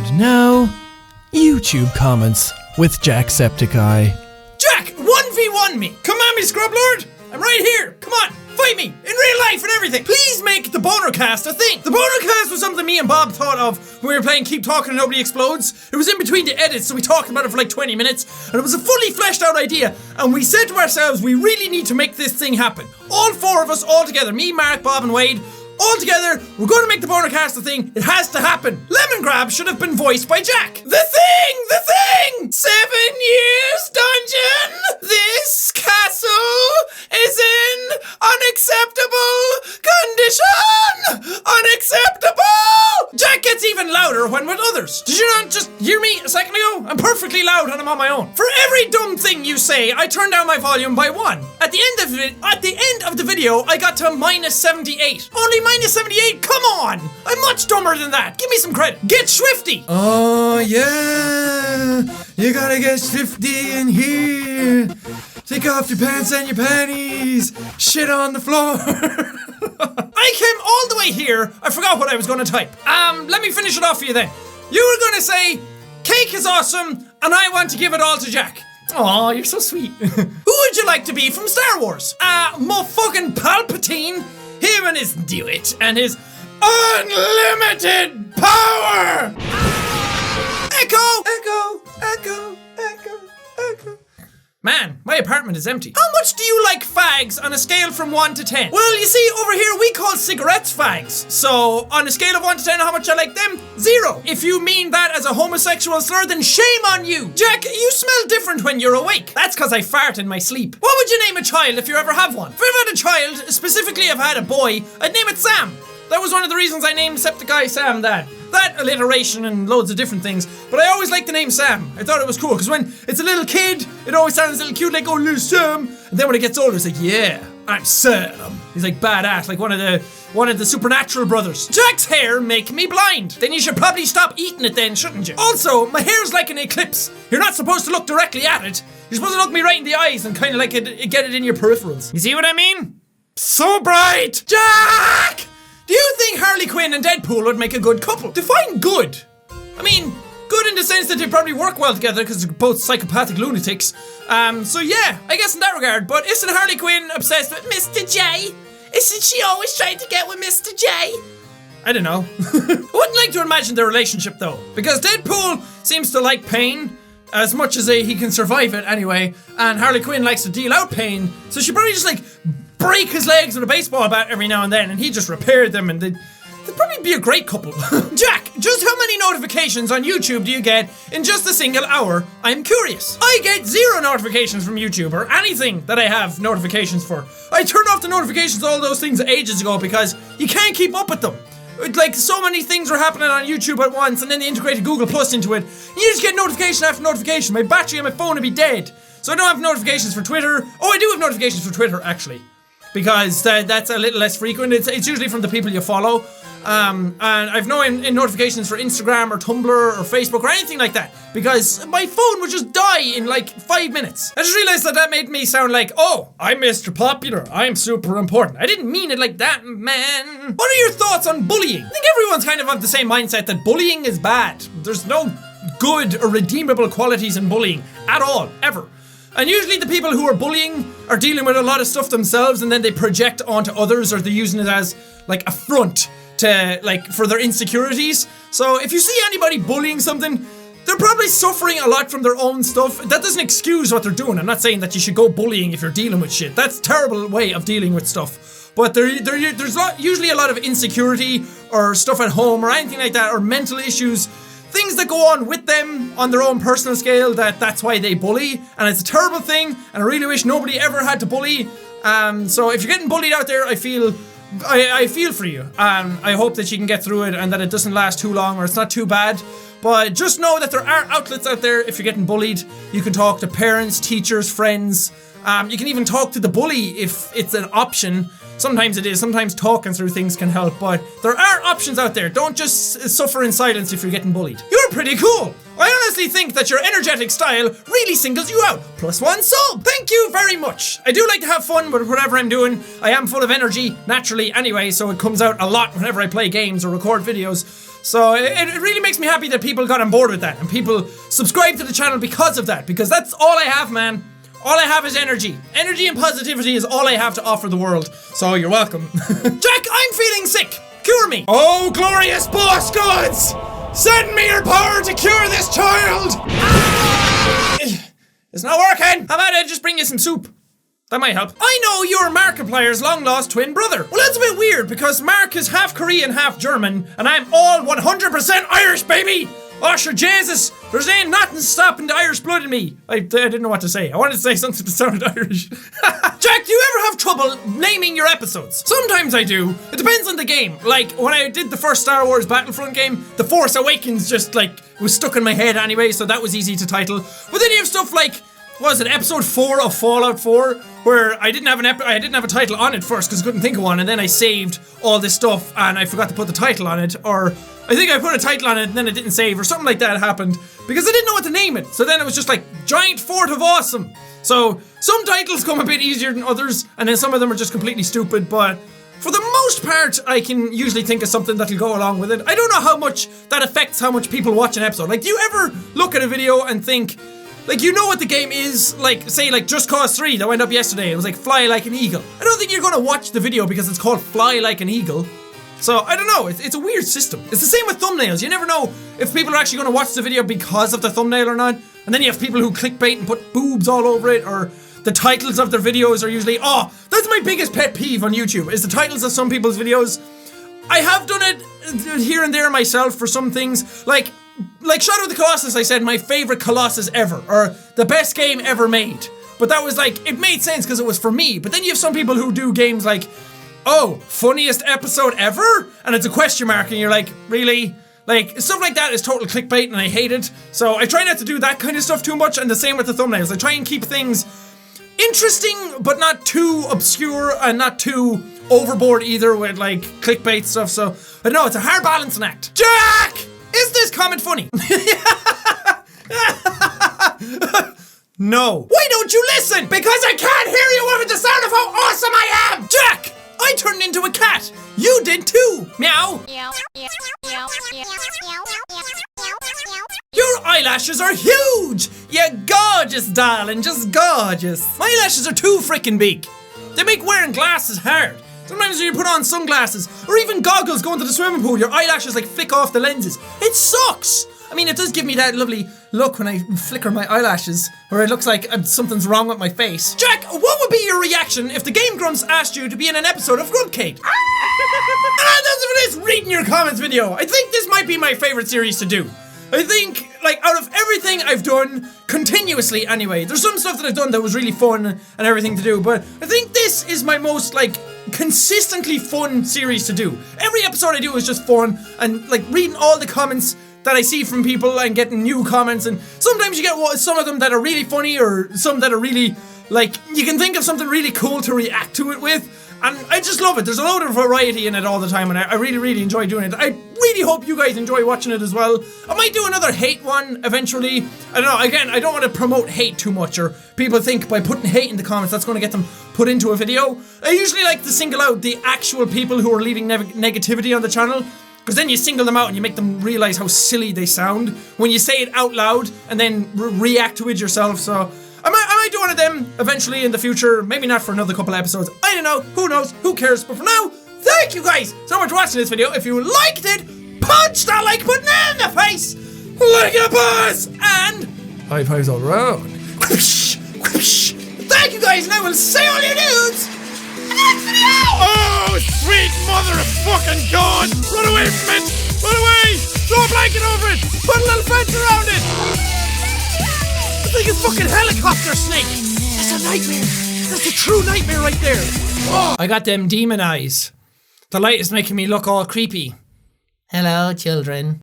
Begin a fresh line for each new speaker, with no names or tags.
And now, YouTube comments with Jacksepticeye.
Jack, 1v1 me! Come on me, Scrub Lord! I'm right here! Come on! Fight me! In real life and everything! Please make the Bonercast a thing! The Bonercast was something me and Bob thought of when we were playing Keep Talking and Nobody Explodes. It was in between the edits, so we talked about it for like 20 minutes, and it was a fully fleshed out idea, and we said to ourselves, we really need to make this thing happen. All four of us, all together, me, Mark, Bob, and Wade, all together, we're going to make the Bonercast a thing. It has to happen. Lemongrab should have been voiced by Jack. The thing! The thing! 7 years dungeon! This castle is in unacceptable condition! Unacceptable! Jack gets even louder when with others. Did you not just hear me a second ago? I'm perfectly loud when I'm on my own. For every dumb thing you say, I turn down my volume by 1. At the end of the video, I got to minus 78. Only minus 78? Come on! I'm much dumber than that. Give me some credit. Get swifty! Oh, yeah. You gotta get swifty in here. Take off your pants and your panties. Shit on the floor. I came all the way here. I forgot what I was gonna type. Let me finish it off for you then. You were gonna say, cake is awesome, and I want to give it all to Jack. Aw, you're so sweet. Who would you like to be from Star Wars? Motherfucking Palpatine. Him and his do it and his unlimited power! Echo! Echo! Echo! Echo! Echo! Man, my apartment is empty. How much do you like fags on a scale from 1 to 10? Well, you see, over here we call cigarettes fags. So, on a scale of 1 to 10, how much I like them? 0. If you mean that as a homosexual slur, then shame on you. Jack, you smell different when you're awake. That's because I fart in my sleep. What would you name a child if you ever have one? If I ever had a child, specifically if I had a boy, I'd name it Sam. That was one of the reasons I named Septiceye Sam that. That, alliteration, and loads of different things. But I always liked the name Sam. I thought it was cool, because when it's a little kid, it always sounds a little cute, like, oh, little Sam. And then when it gets older, it's like, yeah, I'm Sam. He's like badass, like one of the supernatural brothers. Jack's hair make me blind. Then you should probably stop eating it then, shouldn't you? Also, my hair's like an eclipse. You're not supposed to look directly at it. You're supposed to look me right in the eyes and kind of like get it in your peripherals. You see what I mean? So bright. Jack! Do you think Harley Quinn and Deadpool would make a good couple? Define good. I mean, good in the sense that they probably work well together because they're both psychopathic lunatics. So yeah, I guess in that regard. But isn't Harley Quinn obsessed with Mr. J? Isn't she always trying to get with Mr. J? I don't know. I wouldn't like to imagine their relationship though, because Deadpool seems to like pain as much as he can survive it anyway, and Harley Quinn likes to deal out pain, so she probably just like break his legs with a baseball bat every now and then, and he just repaired them, and they'd probably be a great couple. Jack, just how many notifications on YouTube do you get in just a single hour? I'm curious. I get 0 notifications from YouTube or anything that I have notifications for. I turned off the notifications all those things ages ago because you can't keep up with them. Like, so many things are happening on YouTube at once, and then they integrated Google Plus into it. You just get notification after notification. My battery on my phone would be dead. So I don't have notifications for Twitter. Oh, I do have notifications for Twitter, actually. Because that's a little less frequent. It's usually from the people you follow. And I've no notifications for Instagram or Tumblr or Facebook or anything like that. Because my phone would just die in like 5 minutes. I just realized that made me sound like, oh, I'm Mr. Popular. I'm super important. I didn't mean it like that, man. What are your thoughts on bullying? I think everyone's kind of the same mindset that bullying is bad. There's no good or redeemable qualities in bullying at all, ever. And usually the people who are bullying are dealing with a lot of stuff themselves, and then they project onto others, or they're using it as like a front to like for their insecurities. So if you see anybody bullying something, they're probably suffering a lot from their own stuff. That doesn't excuse what they're doing. I'm not saying that you should go bullying if you're dealing with shit. That's a terrible way of dealing with stuff. But there's usually a lot of insecurity or stuff at home or anything like that, or mental issues. Things that go on with them on their own personal scale, that's why they bully, and it's a terrible thing, and I really wish nobody ever had to bully. So if you're getting bullied out there, I feel for you, and I hope that you can get through it and that it doesn't last too long or it's not too bad. But just know that there are outlets out there if you're getting bullied. You can talk to parents, teachers, friends. You can even talk to the bully if it's an option. Sometimes it is. Sometimes talking through things can help, but there are options out there. Don't just suffer in silence if you're getting bullied. You're pretty cool. I honestly think that your energetic style really singles you out. +1 sub. Thank you very much. I do like to have fun with whatever I'm doing. I am full of energy, naturally, anyway, so it comes out a lot whenever I play games or record videos. So it really makes me happy that people got on board with that and people subscribe to the channel because of that, because that's all I have, man. All I have is energy. Energy and positivity is all I have to offer the world. So you're welcome. Jack, I'm feeling sick. Cure me. Oh, glorious boss gods! Send me your power to cure this child! Ah! It's not working. How about I just bring you some soup? That might help. I know you're Markiplier's long-lost twin brother. Well, that's a bit weird because Mark is half Korean, half German, and I'm all 100% Irish, baby! Oh, sure, Jesus! There's ain't nothing stopping the Irish blood in me. I didn't know what to say. I wanted to say something that sounded Irish. Jack, do you ever have trouble naming your episodes? Sometimes I do. It depends on the game. Like, when I did the first Star Wars Battlefront game, The Force Awakens just, like, was stuck in my head anyway, so that was easy to title. But then you have stuff like, what was it, episode 4 of Fallout 4, where I didn't have a title on it first because I couldn't think of one, and then I saved all this stuff and I forgot to put the title on it, or I think I put a title on it and then it didn't save, or something like that happened because I didn't know what to name it. So then it was just like Giant Fort of Awesome. So some titles come a bit easier than others, and then some of them are just completely stupid, but for the most part, I can usually think of something that'll go along with it. I don't know how much that affects how much people watch an episode. Like, do you ever look at a video and think, like, you know what the game is, like, say, like, Just Cause 3 that went up yesterday, it was like Fly Like an Eagle. I don't think you're gonna watch the video because it's called Fly Like an Eagle. So, I don't know, it's a weird system. It's the same with thumbnails. You never know if people are actually gonna watch the video because of the thumbnail or not. And then you have people who clickbait and put boobs all over it, or the titles of their videos are usually, oh, that's my biggest pet peeve on YouTube, is the titles of some people's videos. I have done it here and there myself for some things, like Shadow of the Colossus, I said my favorite Colossus ever, or the best game ever made. But that was like, it made sense because it was for me. But then you have some people who do games like, oh, funniest episode ever? And it's a question mark and you're like, really? Like, stuff like that is total clickbait and I hate it. So I try not to do that kind of stuff too much, and the same with the thumbnails. I try and keep things interesting, but not too obscure and not too overboard either with like clickbait stuff. So I don't know, it's a hard balancing act. Jack! Is this comment funny? No. Why don't you listen? Because I can't hear you over the sound of how awesome I am! Jack! I turned into a cat! You did too! Meow! Your eyelashes are huge! You gorgeous darling, just gorgeous. My eyelashes are too freaking big. They make wearing glasses hard. Sometimes when you put on sunglasses, or even goggles going to the swimming pool, your eyelashes like flick off the lenses. It sucks! I mean, it does give me that lovely look when I flicker my eyelashes, where it looks like something's wrong with my face. Jack, what would be your reaction if the Game Grumps asked you to be in an episode of Grumpcade? That's it for this reading your comments video. I think this might be my favorite series to do. I think, like, out of everything I've done, continuously anyway, there's some stuff that I've done that was really fun and everything to do, but I think this is my most, like, consistently fun series to do. Every episode I do is just fun, and, like, reading all the comments that I see from people and getting new comments, and sometimes you get some of them that are really funny, or some that are really, like, you can think of something really cool to react to it with. And I just love it. There's a load of variety in it all the time, and I really, really enjoy doing it. I really hope you guys enjoy watching it as well. I might do another hate one eventually. I don't know, again, I don't want to promote hate too much, or people think by putting hate in the comments that's going to get them put into a video. I usually like to single out the actual people who are leaving negativity on the channel, because then you single them out and you make them realize how silly they sound when you say it out loud and then react to it yourself. So I might do one of them eventually in the future. Maybe not for another couple episodes. I don't know. Who knows? Who cares? But for now, thank you guys so much for watching this video. If you liked it, punch that like button in the face like a boss, and high fives all around. Thank you guys, and I will see all you dudes in the next video. Oh, sweet mother of fucking God! Run away from it! Run away! Throw a blanket over it! Put a little fence around it! It's like a fucking helicopter snake! That's a nightmare! That's a true nightmare right there! Oh. I got them demon eyes. The light is making me look all creepy. Hello, children.